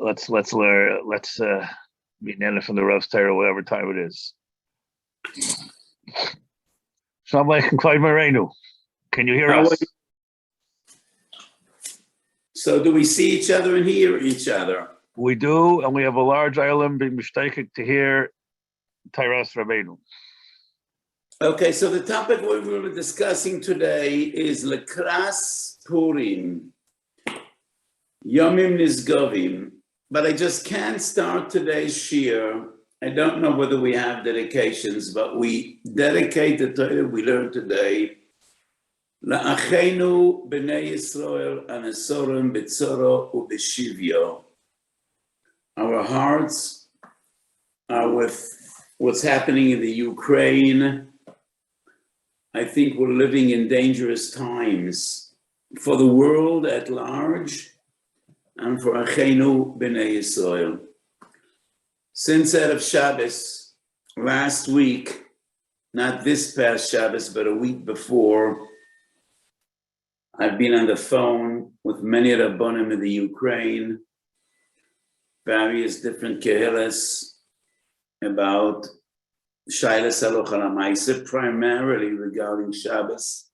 let's learn. Let's be Inyanei from the Rav's Torah, whatever time it is. Shalom Aleichem, Kvod Moreinu. Can you hear us? So do we see each other and hear each other? We do, and we have a large island being mishtaken to hear Tairas Rabbeinu. Okay, so the topic we will be discussing today is Lekras Purim, Yomim Nizgovim. But I just can't start today's shir. I don't know whether we have dedications, but we dedicate the Torah we learned today. La'achenu b'nei Yisrael anesorim b'tzoro u'b'shivyo. Our hearts are with what's happening in the Ukraine. I think we're living in dangerous times for the world at large and for Achenu b'nei Yisrael. Since Erev Shabbos, last week, not this past Shabbos, but a week before, I've been on the phone with many Rabbonim in the Ukraine, various different kehilas about Shailas Halacha L'Maaseh, primarily regarding Shabbos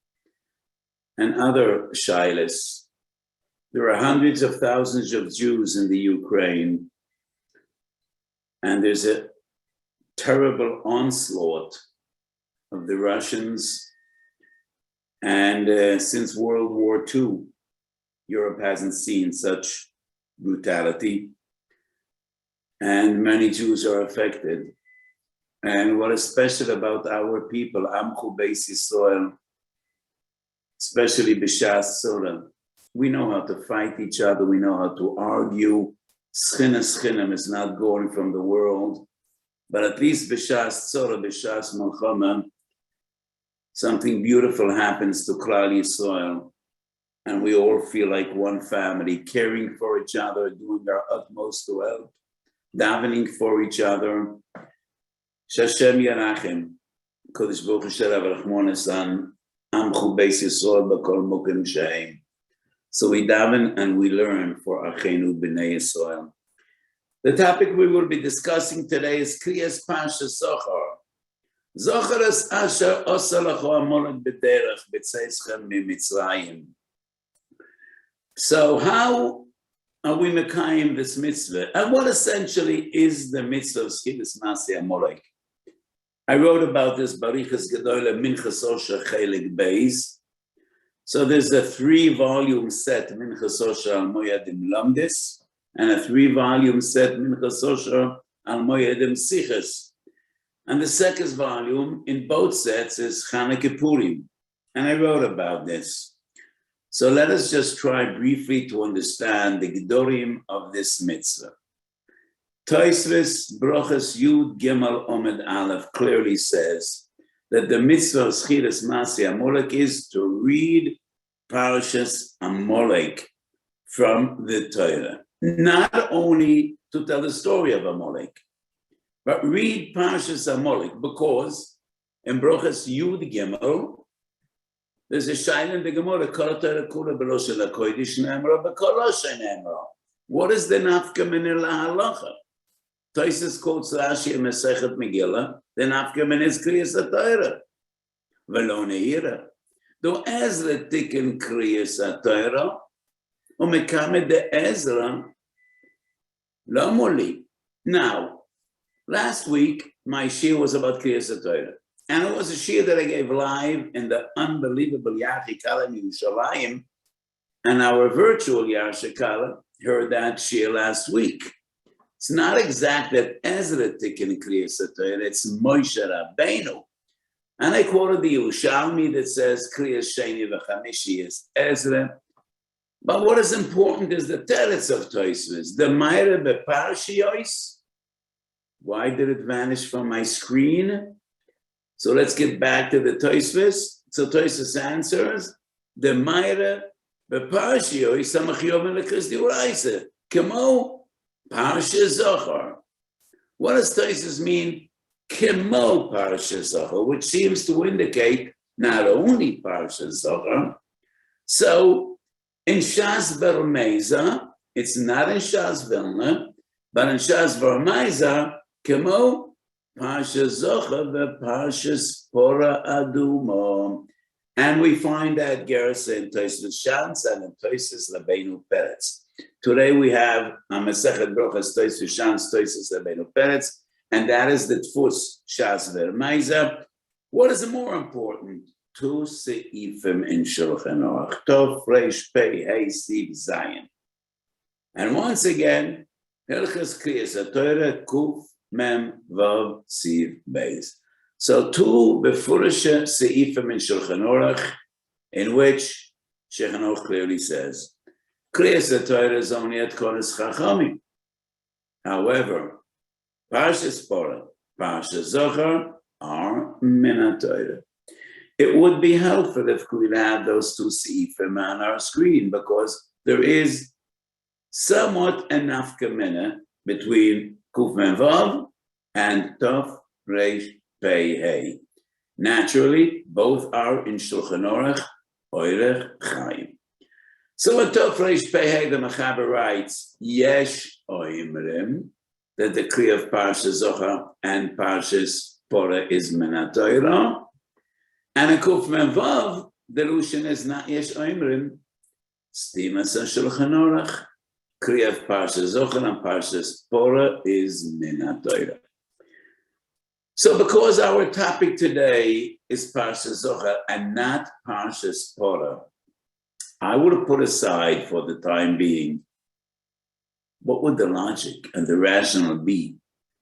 and other Shailas. There are hundreds of thousands of Jews in the Ukraine, and there's a terrible onslaught of the Russians. And since World War II, Europe hasn't seen such brutality, and many Jews are affected. And what is special about our people, Amchu Beis Yisrael, especially B'Shas Tzora, we know how to fight each other, we know how to argue. Schinem is not going from the world, but at least B'Shas Tzora, B'Shas Melchama, something beautiful happens to Klal Yisrael, and we all feel like one family, caring for each other, doing our utmost to help, davening for each other. Shashem Yarachem, Kodesh Baruch Hu Sherav Rachmones An Amchu Beis Yisrael B'Kol Mokem Sheim. So we daven and we learn for Achenu B'nei Yisrael. The topic we will be discussing today is Krias Pashas Zachor. Zachor es asher osa lacho Amalek b'derech b'tzeischem miMitzrayim. So how are we mekayim this mitzvah? And what essentially is the mitzvah of Schilas Nasi Amalek? I wrote about this Barichas Gedoyle Minchas Osher Chelik Beis. So there's a 3-volume set Minchas Osher Al Moyadim Lamdis and a 3-volume set Minchas Osher Al Moyadim Siches. And the second volume in both sets is Chanukah Purim. And I wrote about this. So let us just try briefly to understand the Gedorim of this mitzvah. Tosfos Brochas Yud Gimel Omed Aleph clearly says that the mitzvah of Schilas Nasi Amalek is to read Parshas Amalek from the Torah. Not only to tell the story of Amalek, but read Parshas Amalek, because in Brochas Yud Gimel, there's a shaila in the Gemara, Kol Torah Kula B'lo Shel HaKodesh Ne'emra B'Kol Osher Ne'emra. What is the nafka min halacha? Tosfos quotes Rashi in Masechet Megillah. The nafka min is Krias HaTorah. V'lo ne'ira. Do Ezra tikkun Krias HaTorah, u'mekamed de Ezra lo moli. Now, last week, my shir was about Krias HaTorah. And it was a shir that I gave live in the unbelievable Yachikala in Yerushalayim. And our virtual Yashikala heard that shir last week. It's not exact that Ezra tikkun Krias HaTorah, it's Moshe Rabbeinu. And I quoted the Yerushalmi that says Krias Sheni v'Chamishi is Ezra. But what is important is the teretz of Tosfos, the Meire beParshiyos. Why did it vanish from my screen? So let's get back to the Tosfos. So Tosfos answers, the Meire beParshiyos samach yoven lekris diuraisa kemo Parshas Zachor. What does Tosfos mean? Kemo Parshas Zachor, which seems to indicate not only Parshas Zachor. So in Shas Bar Meza, It's not in Shas Vilna, but in Shas Varmaiza, Kemo Parsha Zocha veParsha Spora Aduma. And we find that Gerasa in Tosfos Shas and in Tosfos Rabbeinu Peretz. Today we have Masechet Brochas Tosfos Shas, Tosfos Rabbeinu Peretz, and that is the Tfus Shas Vermaiza. What is more important? Two seifim in Shulchan Aruch, Tov Reish Pei Hey Siv Zayin. And once again, Hilchos Krias HaTorah Kuf Mem Vav Siv Beis. So two befurishe seifim in Shulchan Aruch, in which Shulchan Aruch clearly says, Krias HaTorah is only at Kodesh Chachamim. However, Parsha Spora, Parsha Zochar are min HaTorah. It would be helpful if we would have those two seifim on our screen, because there is somewhat a nafka mina between Kuf Mem Vav and Tov Reish Pei Hey. Naturally, both are in Shulchan Aruch Orech Chaim. So at Tov Reish Pei Hey, the Mechaber writes, Yesh Oimrim, that the Kri of Parsha Zochar and Parsha Spora is min HaTorah. And in Kuf Mem Vav, the Lushan is not Yesh Oimrim, Stimas HaShulchan Aruch, Kri of Parsha Zochar and Parsha Spora is min HaTorah. So because our topic today is Parsha Zochar and not Parsha Spora, I would have put aside for the time being, what would the logic and the rationale be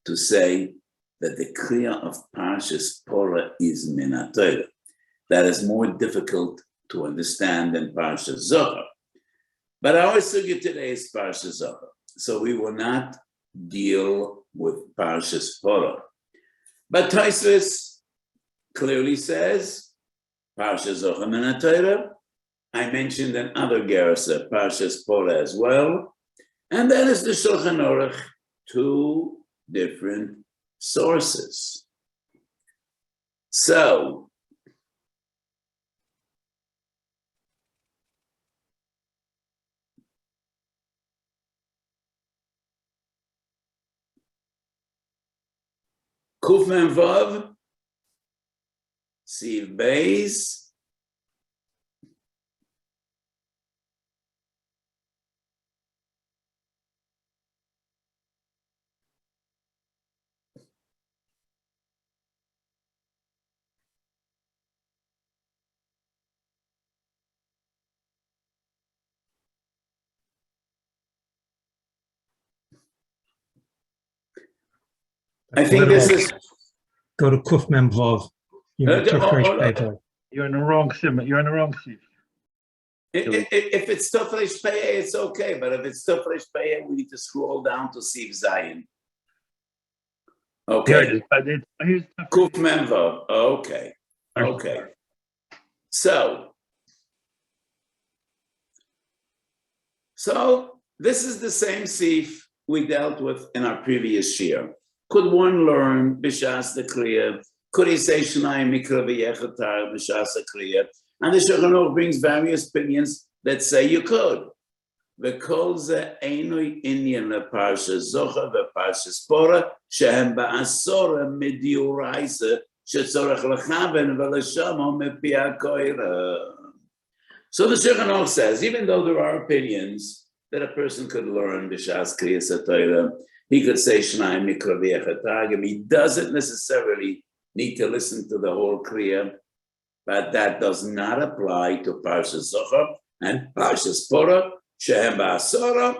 to say that the Kriya of Parsha Spora is min HaTorah? That is more difficult to understand than Parsha Zochar. But our sugya today is Parsha Zochar, so we will not deal with Parsha Spora. But Tosfos clearly says Parsha Zochar min HaTorah. I mentioned another Gerasa, Parsha Spora as well. And that is the Shulchan Aruch, two different sources. So, Kuf Mem Vav, Siv Beis, I think this is... Go to Kuf Mem Vav. You're in the wrong sim. You're in the wrong seat. If it's Tov Reish Pei Hey, it's okay, but if it's Tov Reish Pei Hey, we need to scroll down to Siv Zayin. Okay. Kuf Mem Vav. Okay. Okay. So this is the same Sif we dealt with in our previous year. Could one learn B'Shas the Kriya? Could he say Shnai Mikra V'Yechatar B'Shas the Kriya? And the Shulchan Aruch brings various opinions that say you could. V'kol ze einoi inyan leParsha Zochar veParsha Spora shehem ba'asora midiuraisa shetzorach lechaven v'leshamo mepi hakoira. So the Shulchan Aruch says, even though there are opinions that a person could learn B'Shas Kriyas HaTorah, he could say Shnai Mikra V'Yechatar. He doesn't necessarily need to listen to the whole Kriya, but that does not apply to Parsha Zochar and Parsha Spora, Shehem Ba'asora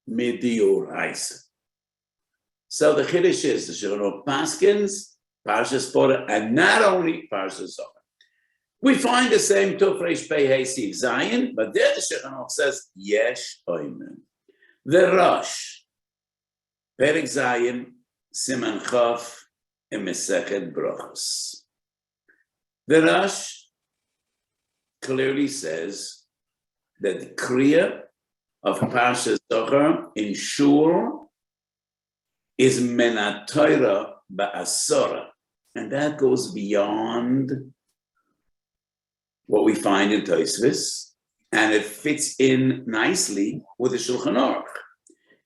Midiuraisa. So the Chiddush is the Shulchan Aruch Paskins, Parsha Spora, and not only Parsha Zochar. We find the same Tov Reish Pei Hey Siv Zayin, but there the Shulchan Aruch says Yesh Oimen. The Rosh, Perek Zayin, Siman Chaf, and Masechet Brochos. The Rosh clearly says that the Kriya of Parsha Zochar in Shul is min HaTorah ba'asora, and that goes beyond what we find in Tosfos and it fits in nicely with the Shulchan Aruch.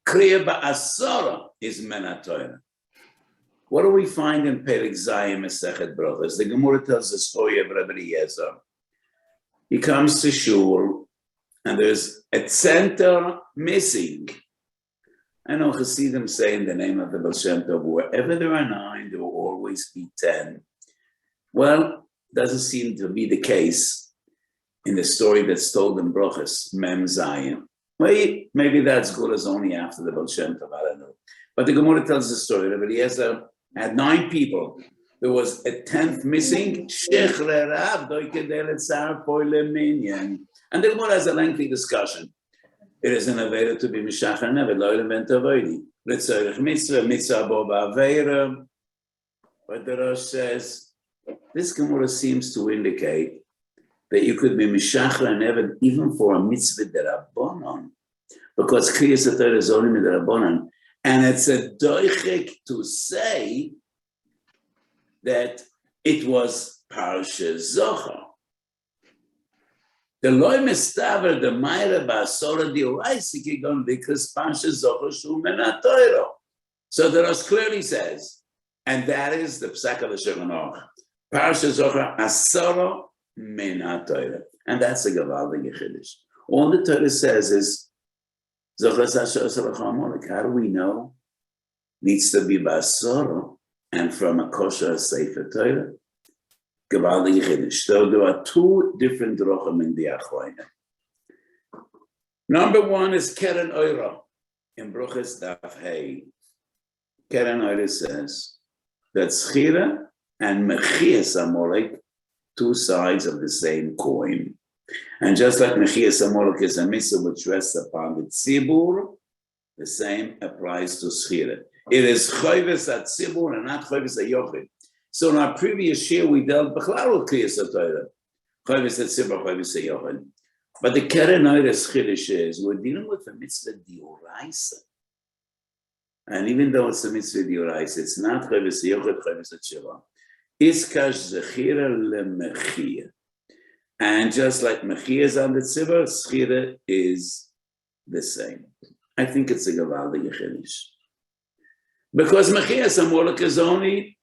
Kriya ba'asara is men HaTorah. What do we find in Perek Zayim Masechet Brachos? The Gemara tells the story of Rabbi Eliezer. He comes to Shul, and there's a center missing. I know Hasidim say in the name of the Baal Shem Tov, wherever there are 9, there will always be 10. Well, doesn't seem to be the case in the story that's told in Brachos, Mem Zayim. Maybe that's good as only after the Baal Shem Tov, I don't know. But the Gemara tells the story. Rabbi Eliezer had 9 people. There was a 10th missing. And the Gemara has a lengthy discussion. It is an avera to be mishachar never, loyal and avoidi. Ritzorich mitzvah bo ba'avera. But the Rosh says, this Gemara seems to indicate that you could be mishachar never even for a mitzvah derabanan, because Krias HaTorah is only derabanan, and it's a doichik to say that it was Parsha Zachor. The loy mestaver the Meira ba'asora dioraisi kigon because Parsha Zachor shu men HaTorah. So the Rosh clearly says, and that is the psak of the Shulchan Aruch. Parsha Zachor asara men HaTorah, and that's a gavaldig chiddush. All the Torah says is Zachor asara asara chamolik. How do we know? Needs to be ba'asara and from a kosher sefer Torah. Gavaldig chiddush. So there are 2 different drochim in the Achronim. Number 1 is Keren Oira in Bruches Daf Hey. Keren Oira says that Schira and Mechias Amolek, 2 sides of the same coin. And just like Mechias Amolek is a mitzvah which rests upon the tzibur, the same applies to Schira. It is Choyves at tzibur and not Choyves at yochid. So in our previous year, we dealt with Krias HaTorah, Choyves at tzibur, Choyves at yochid. But the Keren Oira's chiddush is we're dealing with a mitzvah dioraisa. And even though it's a mitzvah dioraisa, it's not Choyves at yochid, Choyves at shiva. Iskash zechira lemechia. And just like mechia is on the tzibur, schira is the same. I think it's a gavaldig chiddush. Because mechia samolek is only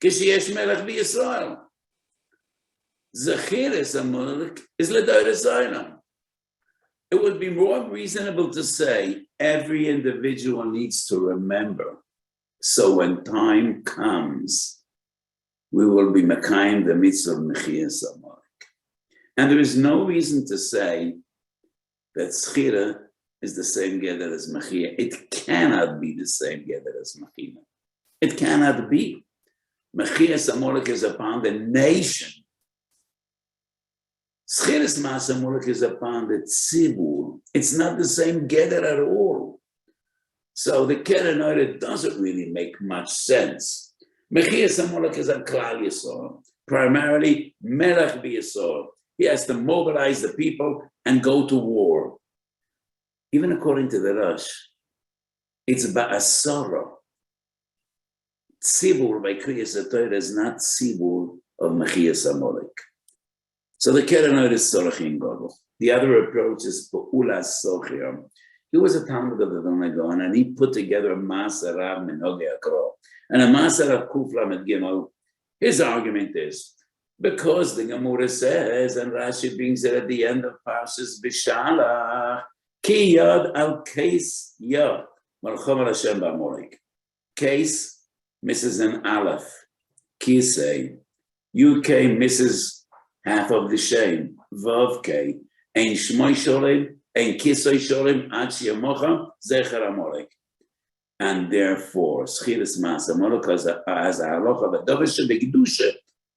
kishiyesh melech b'Yisrael. Zechira samolek is l'dayra zayna. It would be more reasonable to say every individual needs to remember. So when time comes, we will be mekayim the mitzvah of mechia samolek. And there is no reason to say that schira is the same gather as mechia. It cannot be the same gather as mechia. It cannot be. Mechia samolek is upon the nation. Schiras Masamulek is upon the tzibur. It's not the same gather at all. So the Keren Oira doesn't really make much sense. Mechia samolek is a klal yisor, primarily melech b'yisor. He has to mobilize the people and go to war. Even according to the Rosh, it's ba'asara. Tzibur by Krias HaTorah is not tzibur of Mechia samolek. So the Keren Oira is Sorachin Godel. The other approach is Pa'ulas Sochir. He was a Talmud of the Vilna Gaon, and he put together a HaRav Minhagei HaKro. And a HaRav Kuf Lamed Gimel, his argument is, because the Gemara says, and Rashi brings it at the end of Parshas Bishalach, Ki Yad al Case Yad, Malchom al Hashem Ba'amorik. Case misses an Aleph. Kisei. UK misses half of the shame. Vav K. Ein Shmoi Sholem, Ein Kisoi Sholem, Ad Sheyamocha, Zecher Amorek. And therefore, Schiras Mas Amorek as a halacha, but Dovish Begdusha,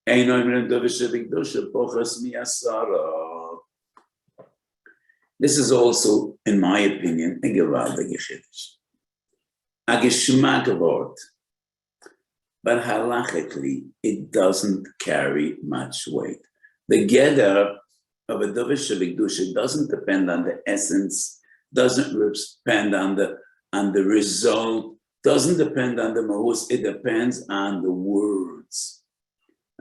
Ein Oimren Dovish Begdusha, Pochas Miyasara. This is also, in my opinion, a gewaltige chiddush. A geschmack word. But halachically, it doesn't carry much weight. The gather of a Dovish Begdusha doesn't depend on the essence, doesn't depend on the result, doesn't depend on the mahus, it depends on the words.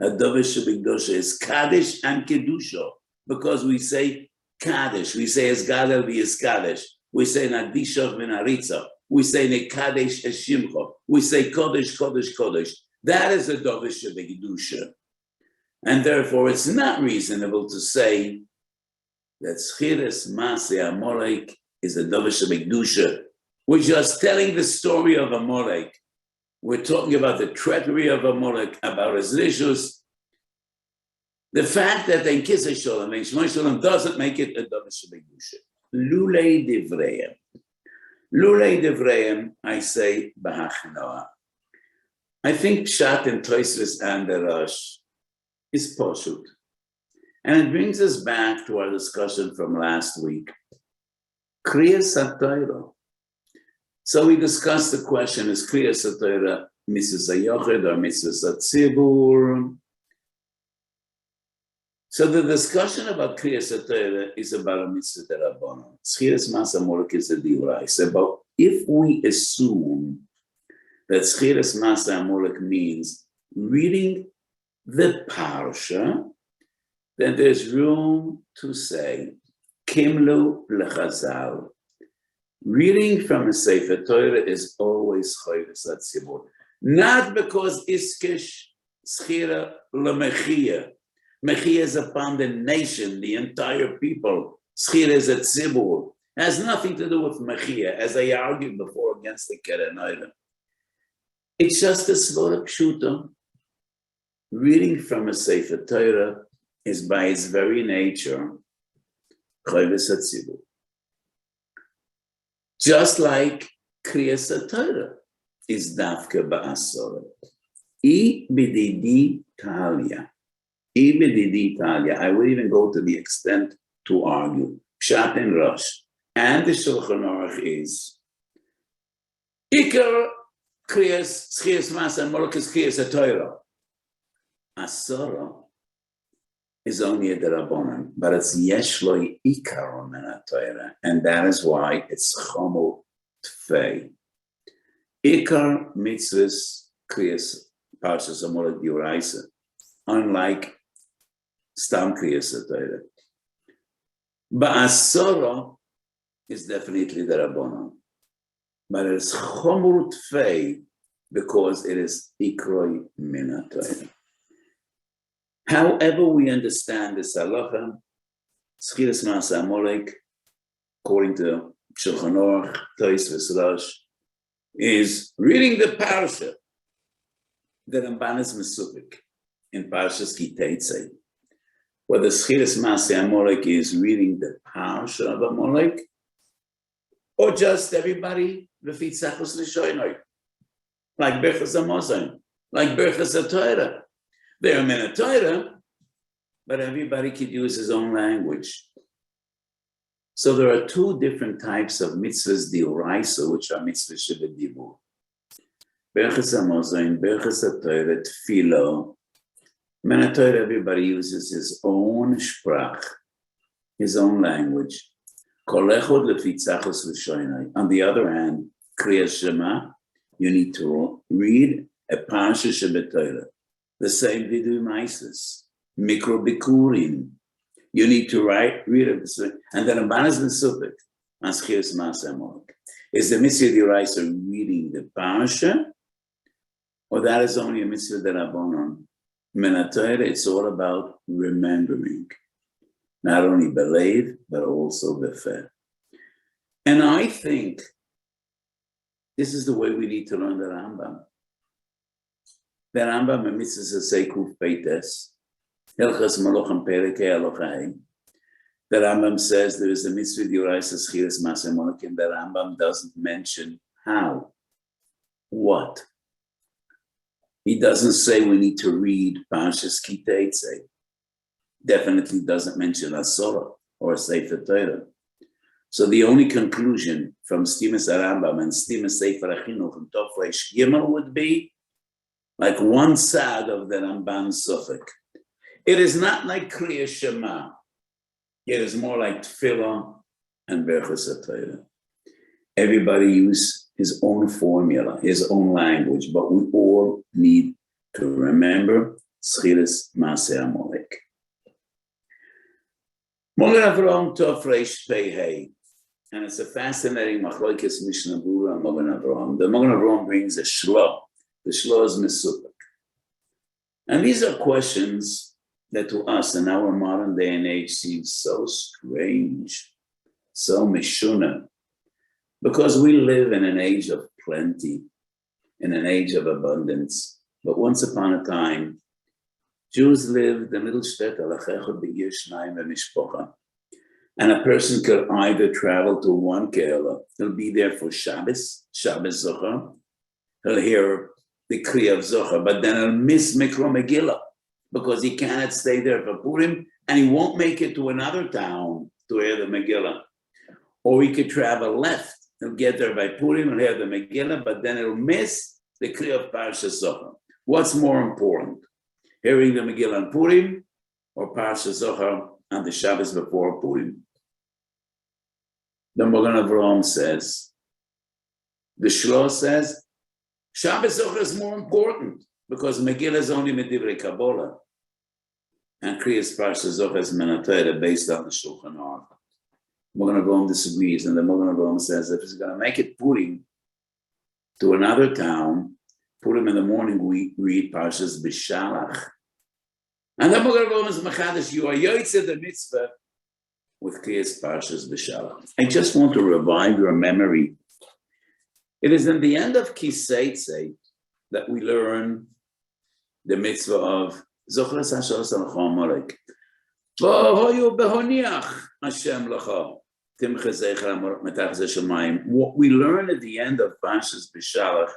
A Dovish Begdusha is Kaddish and Kedusha, because we say Kaddish. We say Esgadel v'Yeskadesh. We say Nadishov v'Naritza. We say Nekadesh Eshimcha. We say Kodesh, Kodesh, Kodesh. That is a Dovish of Kedusha. And therefore, it's not reasonable to say that Schiras Maseh Amalek is a Dovish of Kedusha. We're just telling the story of Amalek. We're talking about the treachery of Amalek, about his rishus. The fact that in Kisei Sholem, in Shmoi Sholem, doesn't make it a Dovish of Kedusha. Lulei Divreim. Lulei Divreim, I say, Bahachnoah. I think Pshat and Tosfos and the Rosh is Poshut. And it brings us back to our discussion from last week. Krias HaTorah. So we discussed the question, is Krias HaTorah mitzvahs hayochid or mitzvahs hatzibur? So the discussion about Krias HaTorah is about a mitzvah derabanan. Schiras Maseh Amalek is a diuraisa. But if we assume that Schiras Maseh Amalek means reading the parsha, then there's room to say, Kimlu lechazal. Reading from a Sefer Torah is always chayvus hatzibur. Not because iskish schira lemechia. Mechia is upon the nation, the entire people. Schira is a tzibur. Has nothing to do with mechia, as I argued before against the Kerenayla. It's just a svara pshuta. Reading from a Sefer Torah is by its very nature chayvus hatzibur. Just like Krias HaTorah is Dafka Ba'asora. I b'didi talia. I b'didi talia. I would even go to the extent to argue. Pshat and Rosh. And the Shulchan Aruch is Ikar Krias, Schiras Maseh Amalek is Krias HaTorah. Asora is only a derabanan, but it's yeshloi ikaron min HaTorah, and that is why it's chomel tfei. Ikar mitzvahs kriyas parshas Amalek diuraisa, unlike stam kriyas HaTorah. But asora is definitely derabanan, but it's chomel tfei because it is ikroi min HaTorah. However we understand this halacha, Schiras Maseh Amalek, according to Shulchan Aruch, Tosfos, Rosh, is reading the parsha. The Ramban is mesupik in Parshas Ki Teitzei. Whether Schiras Maseh Amalek is reading the parsha of Amalek, or just everybody v'fitzachos l'shoinoi, like Berchas Hamazon, like Berchas HaTorah. They're min HaTorah, but everybody could use his own language. So there are two different types of mitzvahs diuraisa, which are mitzvahs shebedibur. Berchas Hamazon, Berchas HaTorah, Tefillah. Min HaTorah, everybody uses his own sprach, his own language. Kol echad lefi tzachos l'shoinai. On the other hand, Kriyas Shema, you need to read a parsha shebetayla. The same vidu maisis, mikro bikurim. You need to read it. And then Ramban is mesupik on Schiras Maseh Amalek. Is the mitzvah d'oraisa reading the parsha, or that is only a mitzvah d'rabanan? Min HaTorah, it's all about remembering, not only believe but also befeh. And I think this is the way we need to learn the Rambam. The Rambam in Mitzvahs Seikuf Peites, Hilchas Malochem Perikei Alochai. The Rambam says there is a mitzvah d'oraisa Schiras Maseh Amalek, and the Rambam doesn't mention how, what. He doesn't say we need to read Parshas Ki Teitzei. Definitely doesn't mention Asora or Sefer Torah. So the only conclusion from Stimas Rambam and Stimas Sefer Achinuch and Tov Reish Gimel would be like one side of the Ramban Suffolk. It is not like Kriya Shema. It is more like Tefillah and Berchas HaTorah. Everybody uses his own formula, his own language, but we all need to remember Schiras Maseh Amalek. Mogen Avraham Tov Reish Pei Hei. And it's a fascinating machlokes Mishnah Berurah and Mogen Avraham. The Mogen Avraham brings a shlo. The shlo is mesupek. And these are questions that to us in our modern day and age seem so strange, so mishuna, because we live in an age of plenty, in an age of abundance. But once upon a time, Jews lived in little shtetl, and a person could either travel to one kehillah, he'll be there for Shabbos Zachor, he'll hear the Krias Zachor, but then he'll miss Mikra Megillah, because he cannot stay there for Purim, and he won't make it to another town to hear the Megillah. Or he could travel left, he'll get there by Purim and hear the Megillah, but then he'll miss the Kriya of Parshas Zachor. What's more important? Hearing the Megillah on Purim or Parshas Zachor on the Shabbos before Purim? The Mogen Avraham says, the Shlo says, Shabbos Zachor is more important because Megillah is only Medivrei Kabbalah and Krias Parshas Zachor is Min HaTorah based on the Shulchan Aruch. Mogen Avraham disagrees, and the Mogen Avraham says if he's going to make it Purim to another town, Purim in the morning we read Parshas B'Shalach. And the Mogen Avraham is Machadash, you are Yotzei the mitzvah with Krias Parshas B'Shalach. I just want to revive your memory. It is in the end of Kiseitze that we learn the mitzvah of Zochras Hashoros Al Chomalek. V'hoyu behoniach Hashem Lacha Timcha Zecher Metach Zeshamayim. What we learn at the end of Parshas B'Shalach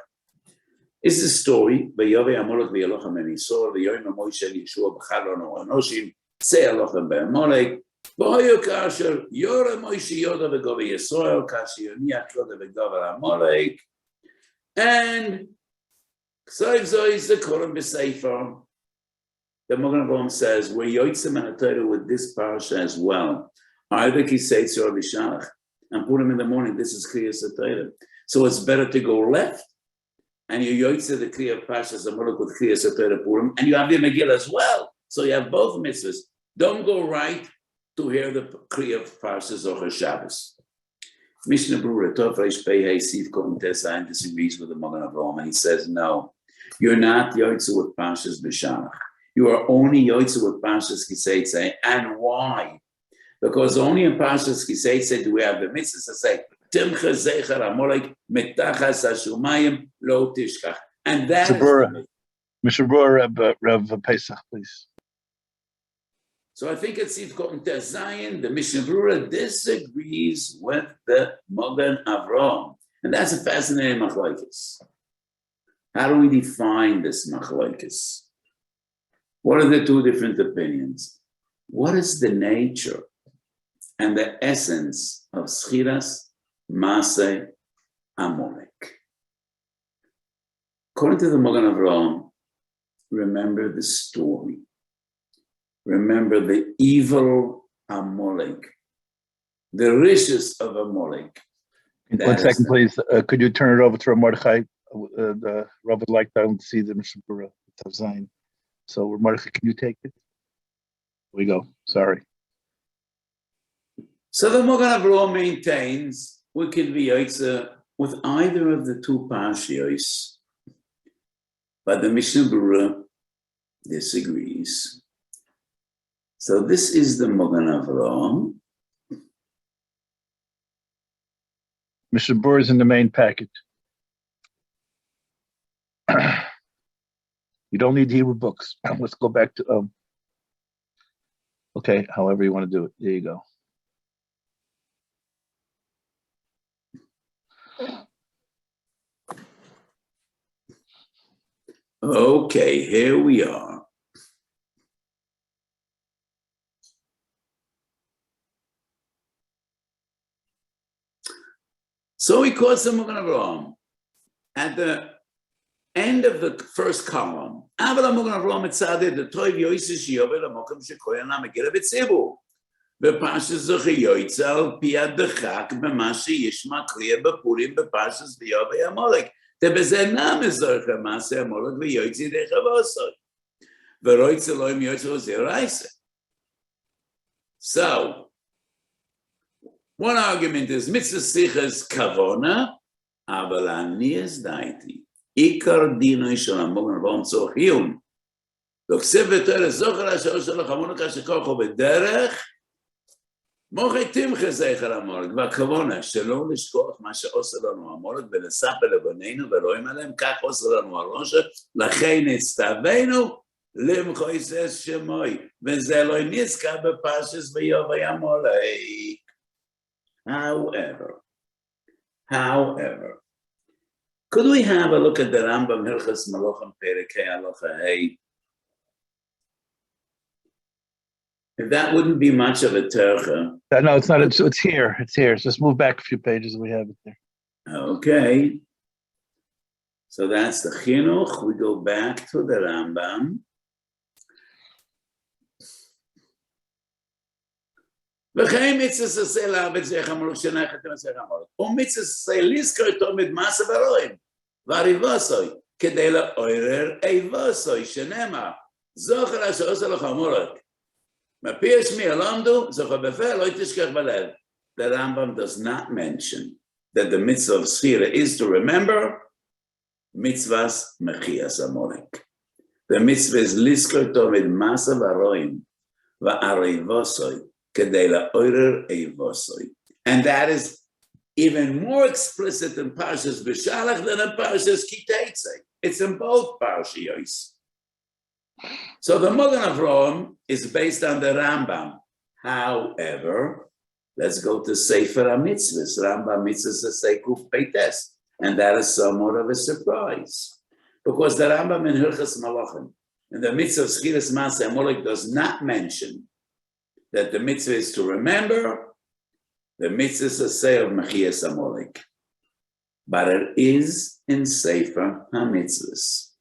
is the story. V'yovei Amalek v'yalochem en Yisrael v'yoyim Moshe Yeshua b'chalon ha'anoshim tzei alochem be'Amalek v'hoyu kasher yore Moshe yoda v'govei Yisrael kasher yoniach yoda v'govei Amalek and K'soiv zoi zekorim b'sefer. The Mogen Avraham says we're Yotzei Min HaTorah with this parasha as well. Either Kiseitze or B'Shalach, and put him in the morning. This is Krias HaTorah. So it's better to go left, and you Yotzei the Kriya of Parshas Amalek with Krias HaTorah Purim, and you have the Megillah as well. So you have both mitzvahs. Don't go right to hear the Kriya of Parshas Zachor Shabbos. Mishnah Berurah Tov Reish Pei Hei Sif Kohen Tesah disagrees with the Mogen Avraham, and he says no, you're not Yotzei with Parshas B'Shalach. You are only Yotzei with Parshas Kiseitze. And why? Because only in Parshas Kiseitze do we have the mitzvahs that say, Timcha Zecher Amalek Metachas Hashumayim Lo Tishkach. And that Mr. Berurah, Rav Pesach, please. So I think it's Sivkot Zayin, the Mishnah Berurah disagrees with the Mogen Avraham. And that's a fascinating machlokes. How do we define this machlokes? What are the two different opinions? What is the nature and the essence of Schiras Maseh Amalek? According to the Mogen Avraham, remember the story. Remember the evil Amalek, the riches of Amalek. 1 second, please. Could you turn it over to Mordechai? The Rav would like to see the Mishnah Berurah Zayin. So, Mordechai, can you take it? Here we go. Sorry. So the Mogen Avraham maintains we can be Yotzei with either of the two parshiyos, but the Mishnah Berurah disagrees. So this is the Mogen Avraham. Mishnah Berurah is in the main packet. You don't need Hebrew books. Let's go back to, okay, however you want to do it. There you go. Okay, here we are. So he quotes the Mogen Avraham at the end of the first column. Aval Mogen Avraham etzadeh the toiv yoyse shiyovel amokim shekoyan hamegillah b'tzibur. B'parshas Zachor yoytze al pi adachak b'ma sheyishma kriya b'purim b'parshas v'yovei Amalek. Tebezeh na mezorcha maseh Amalek v'yoytze dechavosoi. V'roytze loim yoytze ozeh raise. So One argument is mitzvah sichas kavona, aval anias daiti. Ikar dinoi shel hamogen avraham tzorich iyun. וכסף בתורה זוכר אשר עושה לך המולק אשר כוחו בדרך, מוחי תמחה זכר המולק, והכוונה שלא לשכוח מה שעושה לנו המולק ולספר לבנינו ולא עליהם, כך עושה לנו הראש, לכן נצטווינו למחו יסס שמוי, וזה לא נזכר בפרשס ביובי המולק. However, could we have a look at the Rambam Hilchos Malachim Perikei Halacha Hey? If that wouldn't be much of a tercha. No, it's not. It's here. It's here. Just move back a few pages. We have it there. Okay. So that's the chinuch. We go back to the Rambam. וכן מצווה עשה לעבד זכר המולק שנחתם את זכר המולק. ומצווה עשה לזכור תמיד מעשה ורואים. והריבוסוי, כדי לעורר איבוסוי, שנאמר, זוכר אשר עושה לך המולק. מפי השמי למדו, זוכר בפה, לא תשכח בלב. The Rambam does not mention that the mitzvah of Sphira is to remember mitzvahs mechias המולק. The mitzvah is לזכור תמיד מעשה ורואים. והריבוסוי. And that is even more explicit in Parshas B'Shalach than in Parshas Kiteitzei. It's in both Parshiyos. So the Magen Avraham is based on the Rambam. However, let's go to Sefer HaMitzvahs. Rambam Mitzvahs is Kuf Peites. And that is somewhat of a surprise. Because the Rambam in Hilchos Malachim, in the mitzvah of Schiras Maaseh Molech, does not mention that the mitzvah is to remember the mitzvah say of Mechias Amolek. But it is in Sefer HaMitzvahs.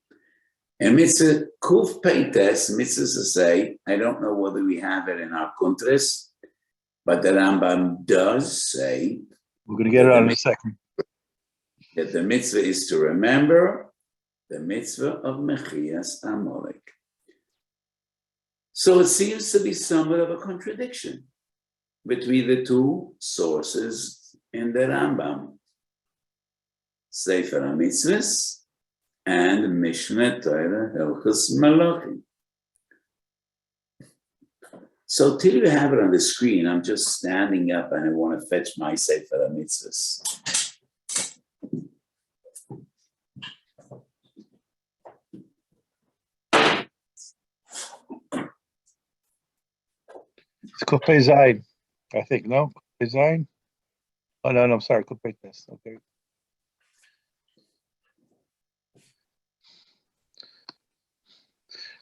And mitzvah Kuf Peites, mitzvah say, I don't know whether we have it in our countries, but the Rambam does say, we're going to get it on in a second, that the mitzvah is to remember the mitzvah of Mechias Amolek. So it seems to be somewhat of a contradiction between the two sources in the Rambam, Sefer HaMitzvahs and Mishnah Torah Hilchos Malachim. So till you have it on the screen, I'm just standing up and I want to fetch my Sefer HaMitzvahs. It's Kufay Zayin, I think, no? Kufay Zayin? Oh, no, I'm sorry, Kufay Test, okay.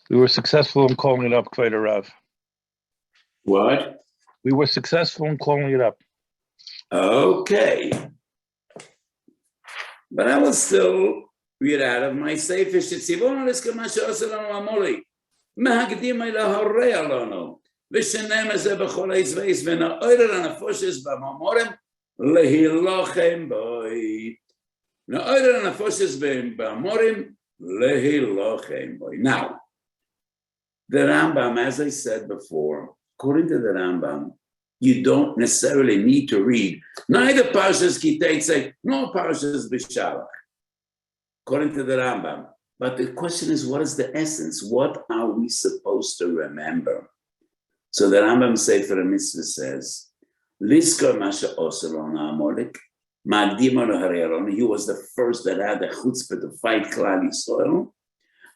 We were successful in calling it up, quite a Rav. What? We were successful in calling it up. Okay. But I will still read out of my Sefer Shetzivon Liska Masha Asalanu Amoli. Mahagdim Ila Harei Alonu. ושנאמר זה בכל העזוויס ונאוירר הנפושס במאמורם להילוחם בוי. נאוירר הנפושס במאמורם להילוחם בוי. Now, the Rambam, as I said before, according to the Rambam, you don't necessarily need to read neither Parshas Kiteitzei nor Parshas B'Shalach, according to the Rambam. But the question is, what is the essence? What are we supposed to remember? So the Rambam Sefer HaMitzvah says, Liskor Masha Osalon HaMolek, Ma'adimo L'Hareron, he was the first that had the chutzpah to fight Klal Yisrael,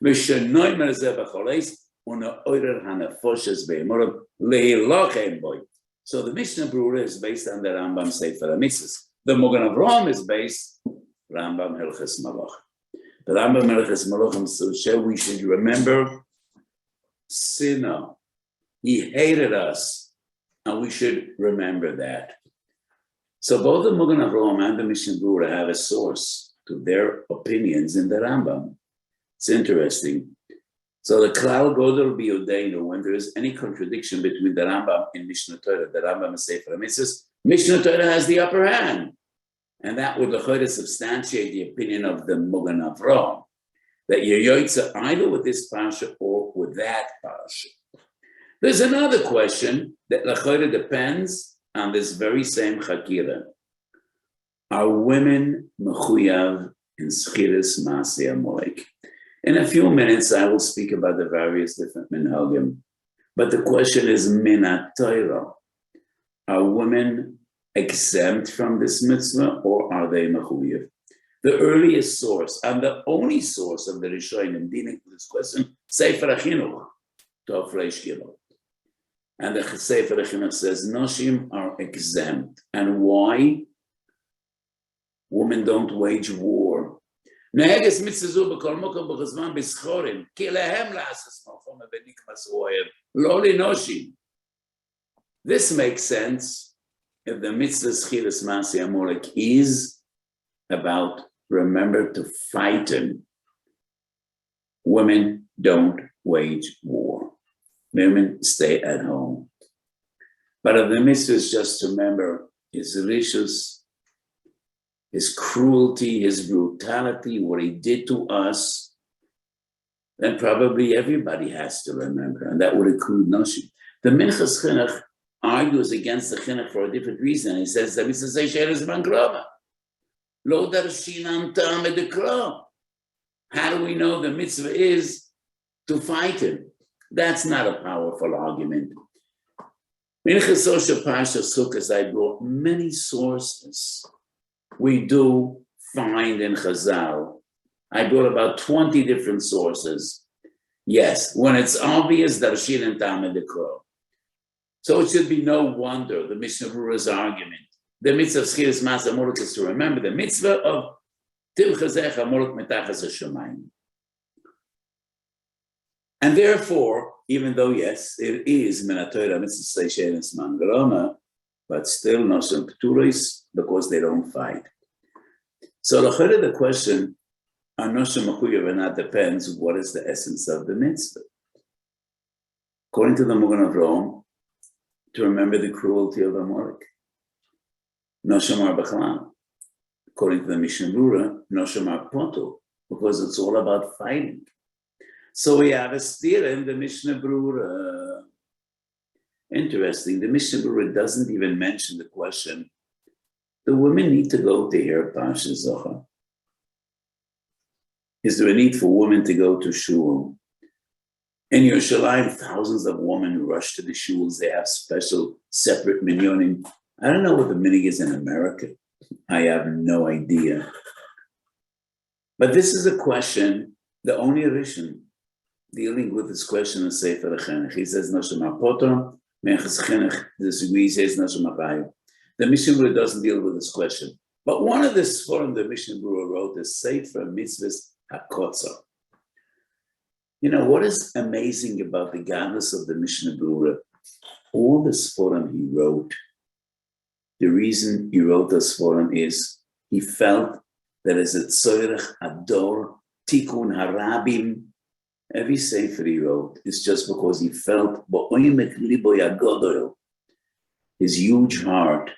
V'shenoy Merzeh B'choleis, U'na'oirer HaNefoshes Be'emorim, Le'ilochem Boy. So the Mishnah Berurah is based on the Rambam Sefer HaMitzvah. The Magen Avraham is based Rambam Hilchos Malachim. The Rambam Hilchos Malachim says we should remember Sinah. He hated us, and we should remember that. So both the Magen Avraham and the Mishnah Berurah have a source to their opinions in the Rambam. It's interesting. So the Klal Godel B'Yodeinu, when there is any contradiction between the Rambam and Mishnah Torah, the Rambam and Sefer HaMitzvahs, Mishnah Torah has the upper hand. And that would substantiate the opinion of the Magen Avraham, that you're yoytze either with this parsha or with that parsha. There's another question that l'chayre depends on this very same Chakira, are women mechuyav in Schiris Masei Amalek. In a few minutes, I will speak about the various different minhagim. But the question is, min HaTorah, are women exempt from this mitzvah, or are they mechuyav? The earliest source, and the only source of the Rishonim dealing with this question, Sefer HaChinuch, Tov Reish Gimel. And the Sefer HaChinuch says, Noshim are exempt. And why? Women don't wage war. This makes sense if the mitzvah Schiras Masei Amalek is about remember to fight him. Women don't wage war. Women stay at home. But if the mitzvah is just to remember his rishus, his cruelty, his brutality, what he did to us, then probably everybody has to remember, and that would include Noshim. The Minchas Chinuch argues against the Chinuch for a different reason. He says, the mitzvah Seisheres Bangrova. Lo darshinan ta'am edekra. How do we know the mitzvah is to fight him? That's not a powerful argument. Minchas Osha Parsha Sukkos, I brought many sources. We do find in Chazal. I brought about 20 different sources. Yes, when it's obvious, darshinan ta'am edekra. So it should be no wonder the Mishnah Berurah's argument. The mitzvah of Schiras Masei Amalek is to remember the mitzvah of Tilchazech Amalek Metachas HaShamayim. And therefore, even though, yes, it is min HaTorah mitzvah Seisheres Mangroma, but still Noshim Pturis because they don't fight. So the question, are Noshim Mechuyav or not, depends what is the essence of the mitzvah. According to the Magen Avraham, to remember the cruelty of Amalek. Noshim are B'chalam. According to the Mishnah Berurah, Noshim are Poto, because it's all about fighting. So we have a steer in the Mishnah Berurah. Interesting, the Mishnah Berurah doesn't even mention the question, do women need to go to hear Parsha Zachor? Is there a need for women to go to shul? In Yerushalayim, thousands of women rush to the shuls. They have special, separate minyanim. I don't know what the minig is in America. I have no idea. But this is a question, the only Rishon dealing with this question is Sefer HaChinuch. He says, Noshim HaPotor, Minchas Chinuch disagrees, says Noshim HaPayim. The Mishnah Berurah doesn't deal with this question. But one of the Sforim the Mishnah Berurah wrote is Sefer Mitzvahs HaKotzar. You know, what is amazing about the godless of the Mishnah Berurah? All the Sforim he wrote, the reason he wrote the Sforim is he felt that as a Tzorech Ador, Tikkun Harabim, every Sefer he wrote is just because he felt his huge heart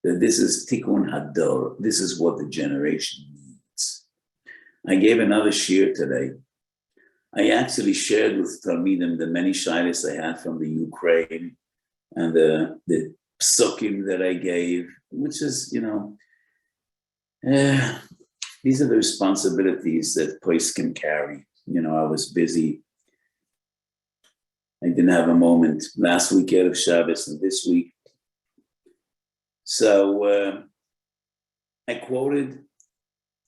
that this is Tikkun Hador, this is what the generation needs. I gave another shir today. I actually shared with Talmidim the many shaylos I had from the Ukraine and the psukim that I gave, which is, you know, these are the responsibilities that place can carry. You know, I was busy. I didn't have a moment last week out of Shabbos and this week. So I quoted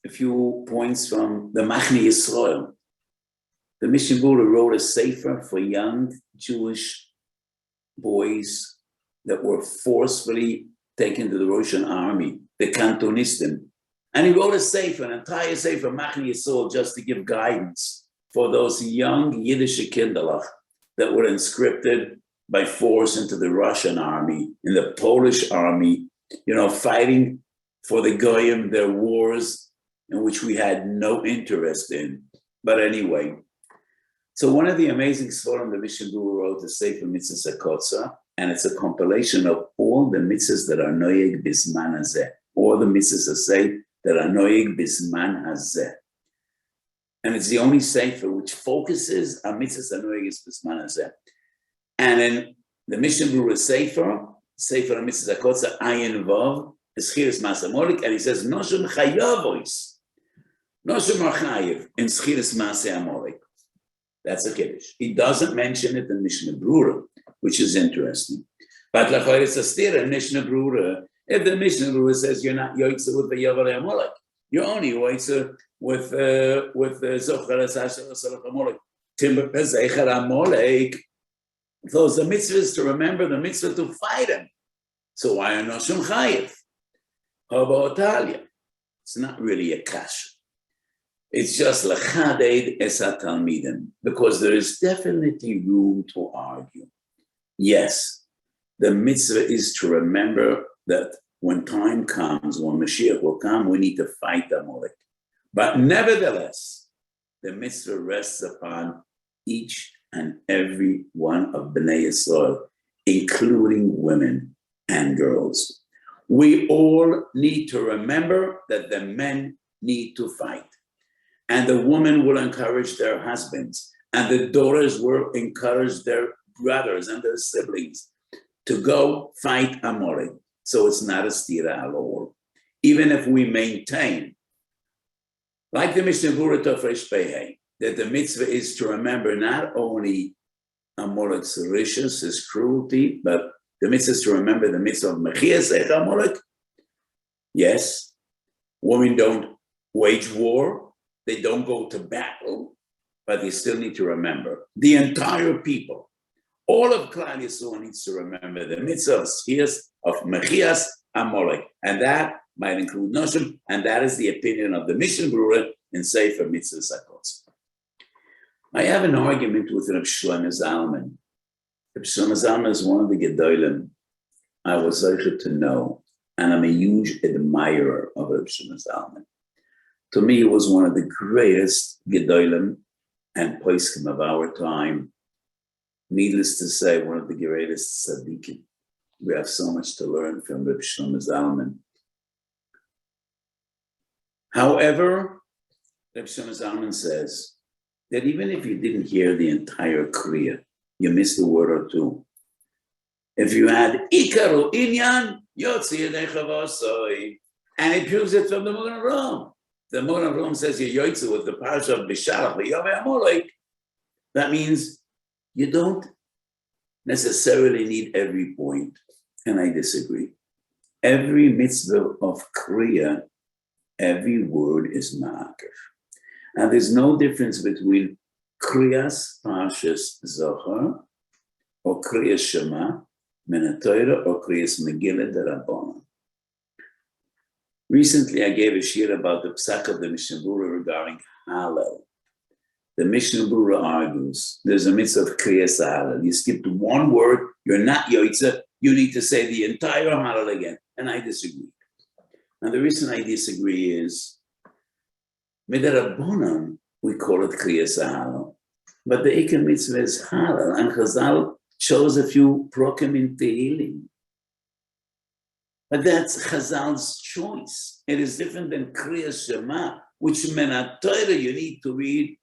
a few points from the Machne Yisrael. The Mishnah Berurah wrote a sefer for young Jewish boys that were forcefully taken to the Russian army, the Kantonistim. And he wrote a sefer, an entire sefer, Machne Yisrael, just to give guidance for those young Yiddish kinderlach that were conscripted by force into the Russian army, in the Polish army, you know, fighting for the Goyim, their wars in which we had no interest in. But anyway, so one of the amazing Sforim the Mishnah Berurah wrote is Sefer Mitzvahs HaKotzar, and it's a compilation of all the mitzvahs that are noyeg bisman hazeh, all the mitzvahs that are noyeg bisman hazeh. And it's the only sefer which focuses on mitzvahs and noyeg bisman hazeh. And in the Mishnah Berurah sefer, Sefer HaMitzvah Zakotza Ayin Vav, Schiras Mas Amalek, and he says, Noshim Chayavois, Noshim Archayev, in Schiras Mas Amalek. That's a Kiddush. He doesn't mention it in Mishnah Brura, which is interesting. But Lachor it's a stira in Mishnah Brura. If the Mishnah Brura says you're not Yoitza with the Yavar Amalek, you're only Yoitza with Zokar Asasha Salach Amalek. Timber Pezecher Amalek. Those the mitzvahs to remember the mitzvah to fight him. So why are Noshim Chayev? How about Talia? It's not really a kash. It's just Lachaded Esat Talmidim, because there is definitely room to argue. Yes, the mitzvah is to remember that when time comes, when Mashiach will come, we need to fight Amalek. But nevertheless, the mitzvah rests upon each and every one of Bnei Yisrael, including women and girls. We all need to remember that the men need to fight. And the women will encourage their husbands, and the daughters will encourage their brothers and their siblings to go fight Amalek. So it's not a stira at all. Even if we maintain, like the Mishnah Berurah Tofresh Pehei, that the mitzvah is to remember not only Amalek's rishus, his cruelty, but the mitzvah is to remember the mitzvah of Mechias Ech Amalek. Yes, women don't wage war, they don't go to battle, but they still need to remember. The entire people, all of Klal Yisrael needs to remember the mitzvah of Mechias Amalek, and that might include Noshim, and that is the opinion of the Mishnah Berurah in Sefer Mitzvah Zakotz. I have an argument with Reb Shlomo Zalman. Reb Shlomo Zalman is one of the Gedolim I was able to know, and I'm a huge admirer of Reb Shlomo Zalman. To me, he was one of the greatest Gedolim and Poskim of our time. Needless to say, one of the greatest Tzaddikim. We have so much to learn from Reb Shlomo Zalman. However, Reb Shlomo Zalman says that even if you didn't hear the entire Kriya, you missed a word or two. If you had Ikaru Inyan, Yotzi Yedei Chavosoi, and it proves it from the Magen Avraham. The Magen Avraham says you're Yotzi with the Parsha of Bishalach, V'yaveh Amalek. That means you don't necessarily need every point, and I disagree. Every mitzvah of Kriya, every word is ma'akef. And there's no difference between Krias, Parshas, Zachor, or Krias Shema, min HaTorah, or Krias Megillah D'Rabbanan. Recently, I gave a shir about the psak of the Mishnah Berurah regarding Hallel. The Mishnah Berurah argues there's a mitzvah of Kriyas Hallel. You skipped one word, you're not Yoitza, you need to say the entire Hallel again. And I disagree. And the reason I disagree is, Midrabbanan, we call it Kriyas Hallel. But the Eker mitzvah is Hallel, and Chazal chose a few prokim in Tehillim. But that's Chazal's choice. It is different than Kriyas Shema, which min HaTorah you need to read